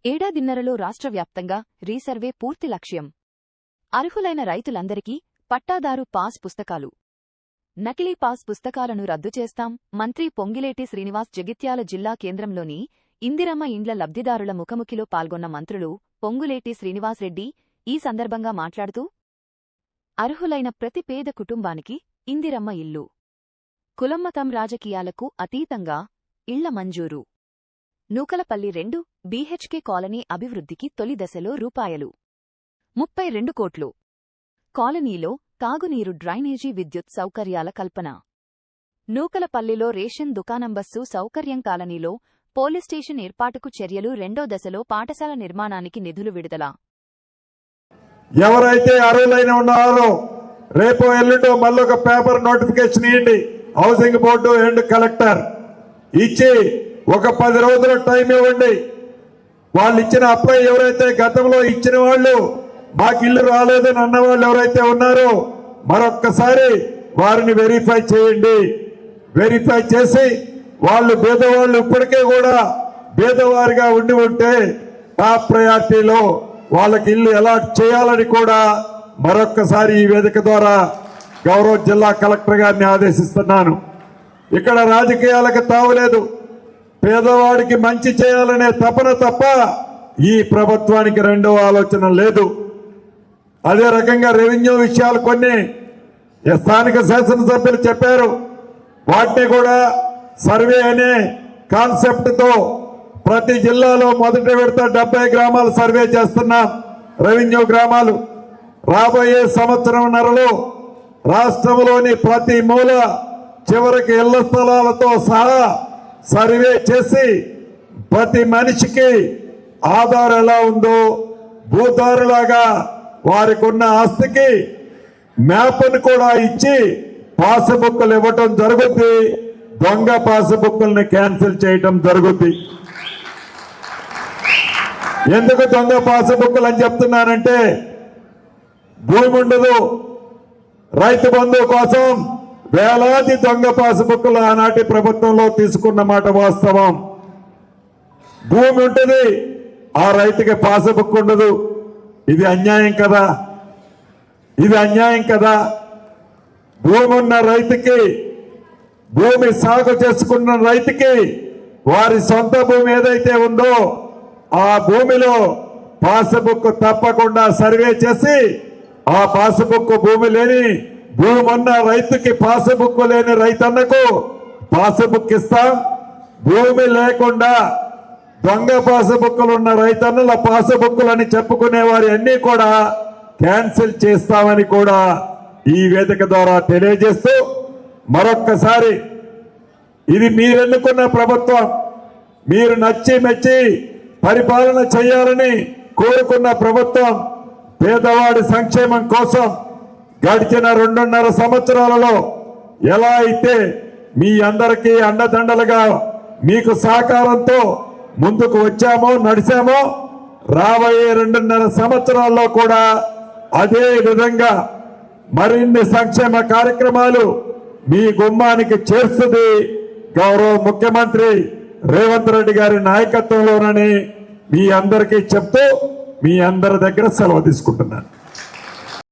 ఏడాదిన్నరలో రాష్ట్ర వ్యాప్తంగా రీసర్వే పూర్తి లక్ష్యం. అర్హులైన రైతులందరికీ పట్టాదారు పాస్ పుస్తకాలు. నకిలీ పాస్ పుస్తకాలను రద్దు చేస్తాం. మంత్రి పొంగిలేటి శ్రీనివాస్ జగిత్యాల జిల్లా కేంద్రంలోని ఇందిరమ్మ ఇండ్ల లబ్ధిదారుల ముఖముఖిలో పాల్గొన్న మంత్రులు పొంగులేటి శ్రీనివాస్రెడ్డి ఈ సందర్భంగా మాట్లాడుతూ, అర్హులైన ప్రతి పేద కుటుంబానికి ఇందిరమ్మ ఇల్లు, కులమతం రాజకీయాలకు అతీతంగా ఇళ్ల మంజూరు, నూకలపల్లి 2 BHK కాలనీ అభివృద్ధికి తొలి దశలో రూ32 కోట్లు, కాలనీలో తాగునీరు, డ్రైనేజీ, విద్యుత్ సౌకర్యాల కల్పన, నూకలపల్లిలో రేషన్ దుకాణం, బస్సు సౌకర్యం, కాలనీలో పోలీస్ స్టేషన్ ఏర్పాటుకు చర్యలు, రెండో దశలో పాఠశాల నిర్మాణానికి నిధులు విడుదల. ఎవరైతే అర్హులైన ఉన్నారో రేపు ఎల్లుండో మళ్ళొక పేపర్ నోటిఫికేషన్ ఇవ్వండి. హౌసింగ్ బోర్డు అండ్ కలెక్టర్ ఇచ్చి ఒక 10 రోజుల టైం ఇవ్వండి. వాళ్ళు ఇచ్చిన అప్లై ఎవరైతే గతంలో ఇచ్చిన వాళ్ళు మాకు ఇల్లు రాలేదని అన్న వాళ్ళు ఎవరైతే ఉన్నారో మరొక్కసారి వారిని వెరిఫై చేయండి. వెరిఫై చేసి వాళ్ళు పేదవాళ్ళు ఇప్పటికే కూడా పేదవారిగా ఉండి ఉంటే టాప్ ప్రయారిటీలో వాళ్ళకి ఇల్లు అలాట్ చేయాలని కూడా మరొక్కసారి ఈ వేదిక ద్వారా గౌరవ జిల్లా కలెక్టర్ గారిని ఆదేశిస్తున్నాను. ఇక్కడ రాజకీయాలకు తావులేదు. పేదవాడికి మంచి చేయాలనే తపన తప్ప ఈ ప్రభుత్వానికి రెండో ఆలోచన లేదు. అదే రకంగా రెవెన్యూ విషయాలు కొన్ని స్థానిక శాసనసభ్యులు చెప్పారు. వాటిని కూడా సర్వే అనే కాన్సెప్ట్ తో ప్రతి జిల్లాలో మొదటి విడత 70 గ్రామాలు సర్వే చేస్తున్నాం. రెవెన్యూ గ్రామాలు రాబోయే సంవత్సరంన్నరలో రాష్ట్రంలోని ప్రతి మూల చివరికి ఇళ్ల స్థలాలతో సహా సర్వే చేసి ప్రతి మనిషికి ఆధార్ ఎలా ఉందో భూదారులాగా వారికి ఉన్న ఆస్తికి మ్యాప్ను కూడా ఇచ్చి పాస్బుక్లు ఇవ్వటం జరుగుద్ది. దొంగ పాస్బుక్లను క్యాన్సిల్ చేయటం జరుగుద్ది. ఎందుకు దొంగ పాస్బుక్లు అని చెప్తున్నానంటే, భూమి ఉండదు, రైతు బంధు కోసం వేలాది దొంగ పాస్బుక్లు ఆనాటి ప్రభుత్వంలో తీసుకున్న మాట వాస్తవం. భూమి ఉంటుంది, ఆ రైతుకి పాస్బుక్ ఉండదు. ఇది అన్యాయం కదా, ఇది అన్యాయం కదా. భూమి ఉన్న రైతుకి, భూమి సాగు చేసుకున్న రైతుకి వారి సొంత భూమి ఏదైతే ఉందో ఆ భూమిలో పాస్బుక్ తప్పకుండా సర్వే చేసి ఆ పాస్బుక్ భూమి లేని భూమి ఉన్న రైతుకి పాస్బుక్ లేని రైతన్నకు పాస్బుక్ ఇస్తాం. భూమి లేకుండా దొంగ పాస్బుక్లు ఉన్న రైతన్నుల పాస్బుక్లని చెప్పుకునే వారి అన్ని కూడా క్యాన్సిల్ చేస్తామని కూడా ఈ వేదిక ద్వారా తెలియజేస్తూ, మరొక్కసారి ఇది మీరెన్నుకున్న ప్రభుత్వం, మీరు నచ్చి మెచ్చి పరిపాలన చేయాలని కోరుకున్న ప్రభుత్వం. పేదవాడి సంక్షేమం కోసం గడిచిన 2.5 సంవత్సరాలలో ఎలా అయితే మీ అందరికీ అండదండలుగా మీకు సహకారంతో ముందుకు వచ్చామో, నడిచామో, రాబోయే 2.5 సంవత్సరాల్లో కూడా అదే విధంగా మరిన్ని సంక్షేమ కార్యక్రమాలు మీ గుమ్మానికి చేస్తుంది గౌరవ ముఖ్యమంత్రి రేవంత్ రెడ్డి గారి నాయకత్వంలోనని మీ అందరికీ చెప్తూ మీ అందరి దగ్గర సెలవు తీసుకుంటున్నాను.